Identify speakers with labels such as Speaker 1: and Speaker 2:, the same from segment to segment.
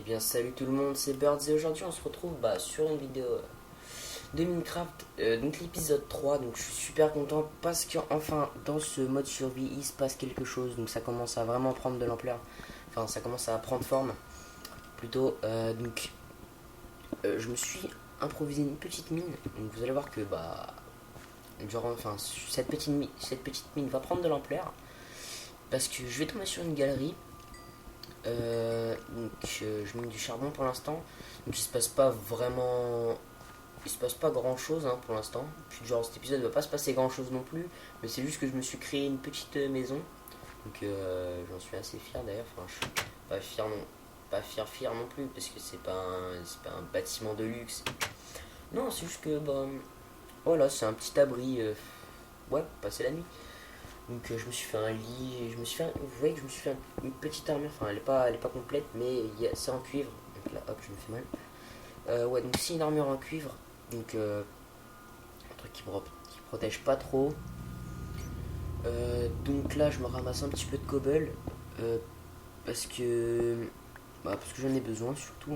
Speaker 1: bien salut tout le monde, c'est Birds et aujourd'hui on se retrouve sur une vidéo de Minecraft, donc l'épisode 3. Donc je suis super content parce que enfin dans ce mode survie il se passe quelque chose, donc ça commence à vraiment prendre de l'ampleur, enfin ça commence à prendre forme plutôt. Je me suis improvisé une petite mine, donc vous allez voir que cette petite mine va prendre de l'ampleur parce que je vais tomber sur une galerie. Je mets du charbon pour l'instant. Donc il se passe pas grand chose pour l'instant. Puis genre cet épisode va pas se passer grand chose non plus. Mais c'est juste que je me suis créé une petite maison. Donc j'en suis assez fier d'ailleurs. Enfin je suis pas fier non. Pas fier non plus parce que c'est pas un bâtiment de luxe. Non c'est juste que voilà c'est un petit abri. Ouais pour passer la nuit. Donc je me suis fait un lit, vous voyez que je me suis fait une petite armure, enfin elle est pas complète mais c'est en cuivre, donc là hop je me fais mal. Ouais donc c'est une armure en cuivre, donc un truc qui protège pas trop. Donc là je me ramasse un petit peu de cobble, euh, parce que parce que j'en ai besoin surtout.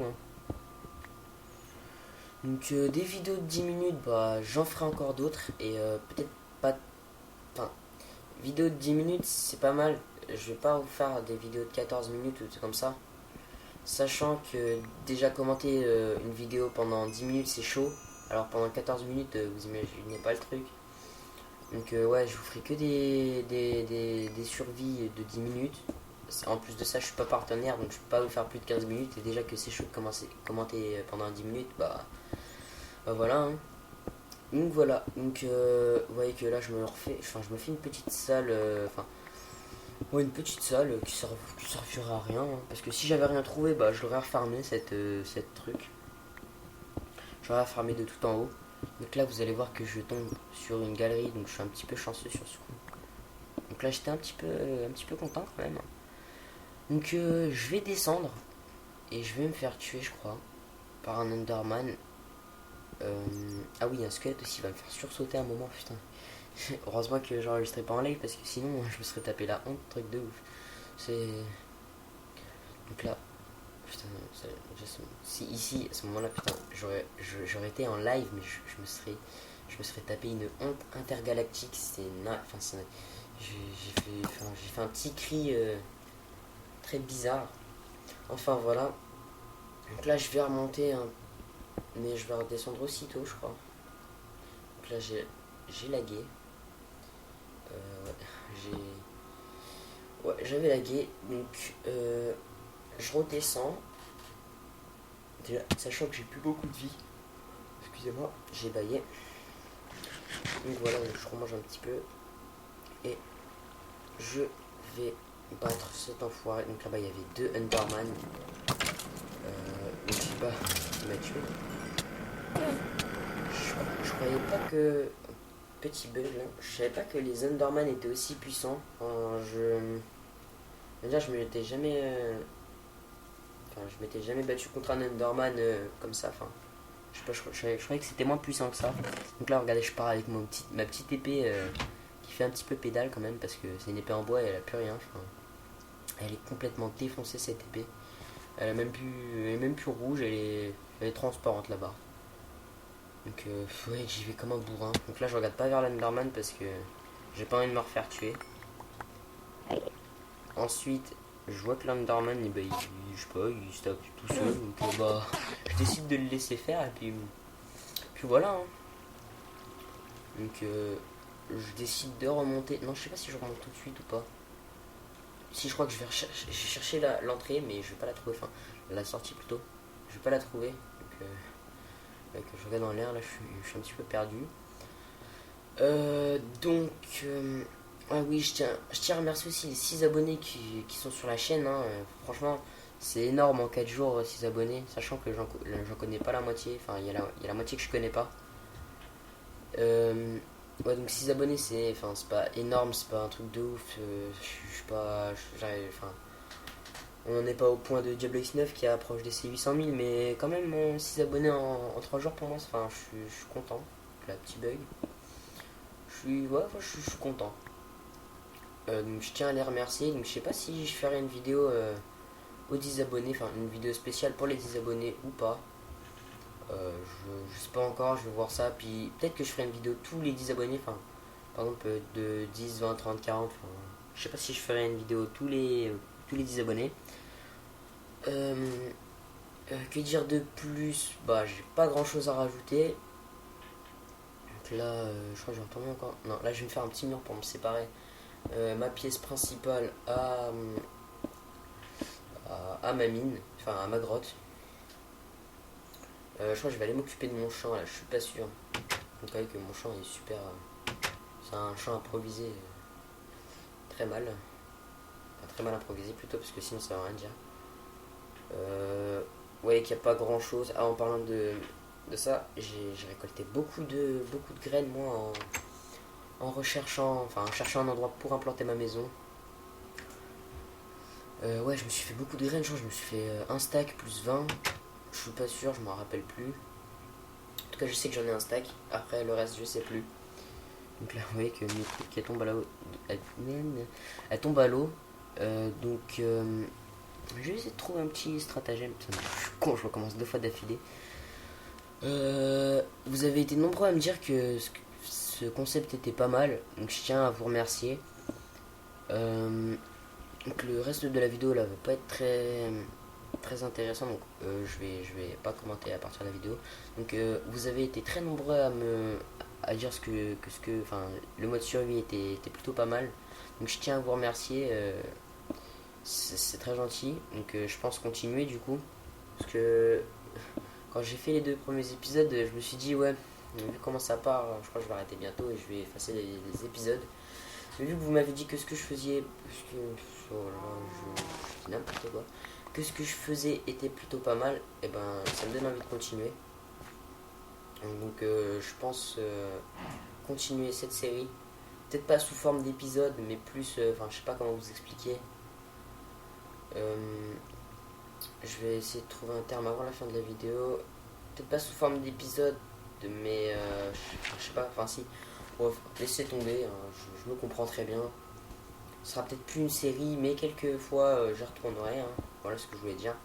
Speaker 1: Donc des vidéos de 10 minutes, j'en ferai encore d'autres et peut-être pas. Enfin, vidéo de 10 minutes, c'est pas mal. Je vais pas vous faire des vidéos de 14 minutes ou tout comme ça. Sachant que déjà commenter une vidéo pendant 10 minutes, c'est chaud. Alors pendant 14 minutes, vous imaginez pas le truc. Donc ouais, je vous ferai que des survies de 10 minutes. En plus de ça, je suis pas partenaire, donc je peux pas vous faire plus de 15 minutes. Et déjà que c'est chaud de commenter pendant 10 minutes, voilà. Donc voilà, vous voyez que là je me refais, enfin je me fais une petite salle, ouais, une petite salle qui servira à rien, parce que si j'avais rien trouvé, je l'aurais refarmé cette truc. J'aurais refarmé de tout en haut. Donc là vous allez voir que je tombe sur une galerie, donc je suis un petit peu chanceux sur ce coup. Donc là j'étais un petit peu content quand même. Donc je vais descendre et je vais me faire tuer je crois par un Enderman. Ah oui, un squelette aussi va me faire sursauter un moment, putain. Heureusement que j'enregistrais pas en live parce que sinon je me serais tapé la honte, truc de ouf. C'est. Donc là, putain, si ici, à ce moment-là, putain, j'aurais été en live, mais je me serais tapé une honte intergalactique. J'ai fait un petit cri très bizarre. Enfin voilà. Donc là, je vais remonter, mais je vais redescendre aussitôt, je crois. Donc là, j'ai lagué. Ouais, j'avais lagué, donc je redescends. Déjà, sachant que j'ai plus beaucoup de vie. Excusez-moi, j'ai baillé. Donc voilà, donc je remange un petit peu. Et je vais battre cet enfoiré. Donc là-bas, il y avait deux Enderman. Donc je sais pas qui m'a tué. Je croyais pas que. Petit bug là. Je savais pas que les Enderman étaient aussi puissants. Déjà, je m'étais jamais battu contre un Enderman comme ça. Enfin, je sais pas, je croyais que c'était moins puissant que ça. Donc là, regardez, je pars avec ma petite épée qui fait un petit peu pédale quand même parce que c'est une épée en bois et elle a plus rien. Enfin, elle est complètement défoncée cette épée. Elle est même plus rouge, elle est transparente là-bas. Donc ouais, j'y vais comme un bourrin. Donc là, je regarde pas vers l'Enderman parce que j'ai pas envie de me refaire tuer. Ensuite, je vois que l'Underman, je sais pas, il se tape tout seul. Donc je décide de le laisser faire et puis voilà. Donc je décide de remonter. Non, je sais pas si je remonte tout de suite ou pas. Si, je crois que je vais chercher l'entrée, mais je vais pas la trouver. Enfin, la sortie plutôt. Je vais pas la trouver. Donc je regarde dans l'air, là je suis un petit peu perdu. Ah oui, je tiens à remercier aussi les 6 abonnés qui sont sur la chaîne. Franchement, c'est énorme en 4 jours, 6 abonnés, sachant que j'en connais pas la moitié. Enfin, il y a la moitié que je connais pas. Ouais, donc 6 abonnés, c'est pas énorme, c'est pas un truc de ouf. Je suis pas. Enfin, on n'en est pas au point de Diablo X9 qui approche des 800 000, mais quand même, 6 abonnés en 3 jours pour moi, enfin, je suis content. La petit bug. Je suis content. Donc je tiens à les remercier. Donc je sais pas si je ferai une vidéo aux 10 abonnés, enfin une vidéo spéciale pour les 10 abonnés ou pas. Je sais pas encore, je vais voir ça. Puis peut-être que je ferai une vidéo tous les 10 abonnés, enfin par exemple de 10, 20, 30, 40. Je sais pas si je ferai une vidéo tous les 10 abonnés. Que dire de plus? Bah j'ai pas grand chose à rajouter. Donc là je crois que je vais retourner encore. Non, là je vais me faire un petit mur pour me séparer. Ma pièce principale à ma mine, enfin à ma grotte. Je crois que je vais aller m'occuper de mon champ là, je suis pas sûr. Donc vous voyez que mon champ est super. C'est un champ improvisé très mal. Enfin, très mal improvisé plutôt parce que sinon ça va rien dire. Vous voyez qu'il n'y a pas grand chose. Ah, en parlant de ça, j'ai récolté beaucoup de graines moi en recherchant, enfin en cherchant un endroit pour implanter ma maison. Ouais, je me suis fait beaucoup de graines, je me suis fait un stack plus 20. Je suis pas sûr, je m'en rappelle plus. En tout cas, je sais que j'en ai un stack. Après, le reste, je sais plus. Donc là, vous voyez que mes trucs qui tombent à l'eau, elle tombe à l'eau. Donc, je vais essayer de trouver un petit stratagème. Putain, je suis con, je recommence 2 fois d'affilée. Vous avez été nombreux à me dire que ce concept était pas mal. Donc, je tiens à vous remercier. Donc, le reste de la vidéo là va pas être très intéressant, donc je vais pas commenter à partir de la vidéo. Donc vous avez été très nombreux à dire enfin le mode survie était plutôt pas mal. Donc je tiens à vous remercier, c'est très gentil. Donc je pense continuer du coup, parce que quand j'ai fait les 2 premiers épisodes, je me suis dit ouais, vu comment ça part, je crois que je vais arrêter bientôt et je vais effacer les épisodes. Mais vu que vous m'avez dit que ce que je faisais, parce que oh là, je dis n'importe quoi, que ce que je faisais était plutôt pas mal, et ben ça me donne envie de continuer. Donc je pense continuer cette série, peut-être pas sous forme d'épisode, mais plus, enfin je sais pas comment vous expliquer. Je vais essayer de trouver un terme avant la fin de la vidéo, peut-être pas sous forme d'épisode, mais je sais pas, enfin si, bref, laissez tomber, hein, je me comprends très bien. Ce sera peut-être plus une série, mais quelques fois j'y retournerai. Hein. Voilà ce que je voulais dire.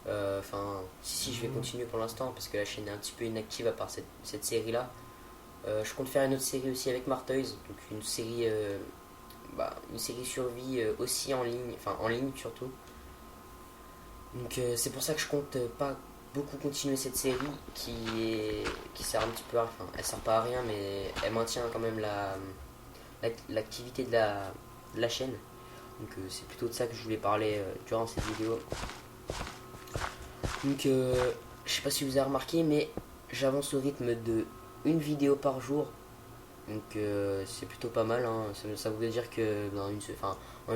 Speaker 1: Enfin, si je vais continuer pour l'instant parce que la chaîne est un petit peu inactive à part cette série-là. Je compte faire une autre série aussi avec Martoys, donc une série survie aussi en ligne, enfin en ligne surtout. Donc c'est pour ça que je compte pas beaucoup continuer cette série qui sert un petit peu à, enfin elle sert pas à rien mais elle maintient quand même l'activité de la chaîne. Donc c'est plutôt de ça que je voulais parler durant cette vidéo. Donc je sais pas si vous avez remarqué mais j'avance au rythme de une vidéo par jour. Donc c'est plutôt pas mal. Hein. Ça voulait dire que en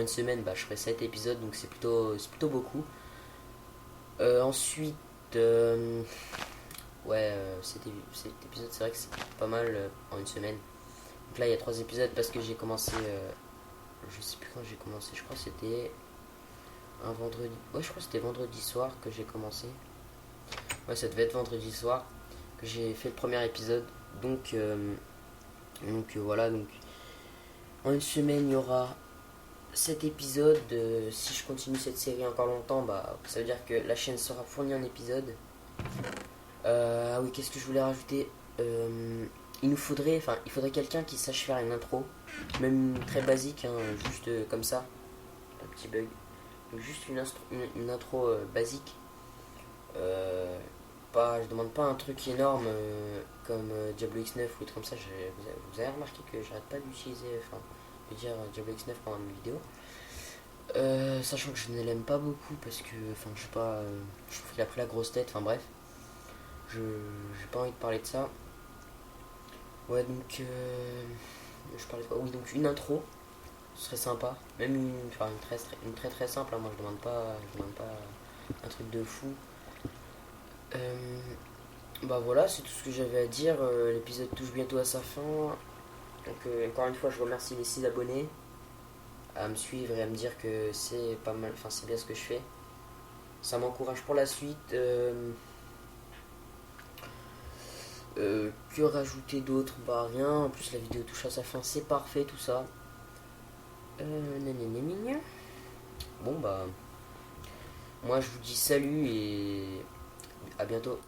Speaker 1: une semaine je ferai 7 épisodes donc c'est plutôt beaucoup. Ensuite cet épisode c'est vrai que c'est pas mal en une semaine. Donc là il y a 3 épisodes parce que j'ai commencé je sais plus quand j'ai commencé, je crois que c'était un vendredi. Ouais, je crois que c'était vendredi soir que j'ai commencé. Ouais, ça devait être vendredi soir que j'ai fait le premier épisode. Donc voilà, donc en une semaine il y aura 7 épisodes. Si je continue cette série encore longtemps, ça veut dire que la chaîne sera fournie en épisodes. Ah oui, qu'est-ce que je voulais rajouter il faudrait quelqu'un qui sache faire une intro, même très basique, hein, juste comme ça, un petit bug, donc juste une intro basique, je demande pas un truc énorme comme Diablo X9 ou truc comme ça. Vous avez remarqué que j'arrête pas de dire Diablo X9 pendant mes vidéos, sachant que je ne l'aime pas beaucoup parce que, je sais pas, je trouve qu'il a pris la grosse tête, enfin bref, j'ai pas envie de parler de ça. Ouais, donc je parlais de quoi? Oui, donc une intro, ce serait sympa. Même une très simple. Hein. Moi, je demande pas un truc de fou. Voilà, c'est tout ce que j'avais à dire. L'épisode touche bientôt à sa fin. Donc, encore une fois, je remercie les 6 abonnés à me suivre et à me dire que c'est pas mal, enfin, c'est bien ce que je fais. Ça m'encourage pour la suite. Que rajouter d'autre? Rien. En plus, la vidéo touche à sa fin, c'est parfait tout ça. Bon, Moi je vous dis salut et à bientôt.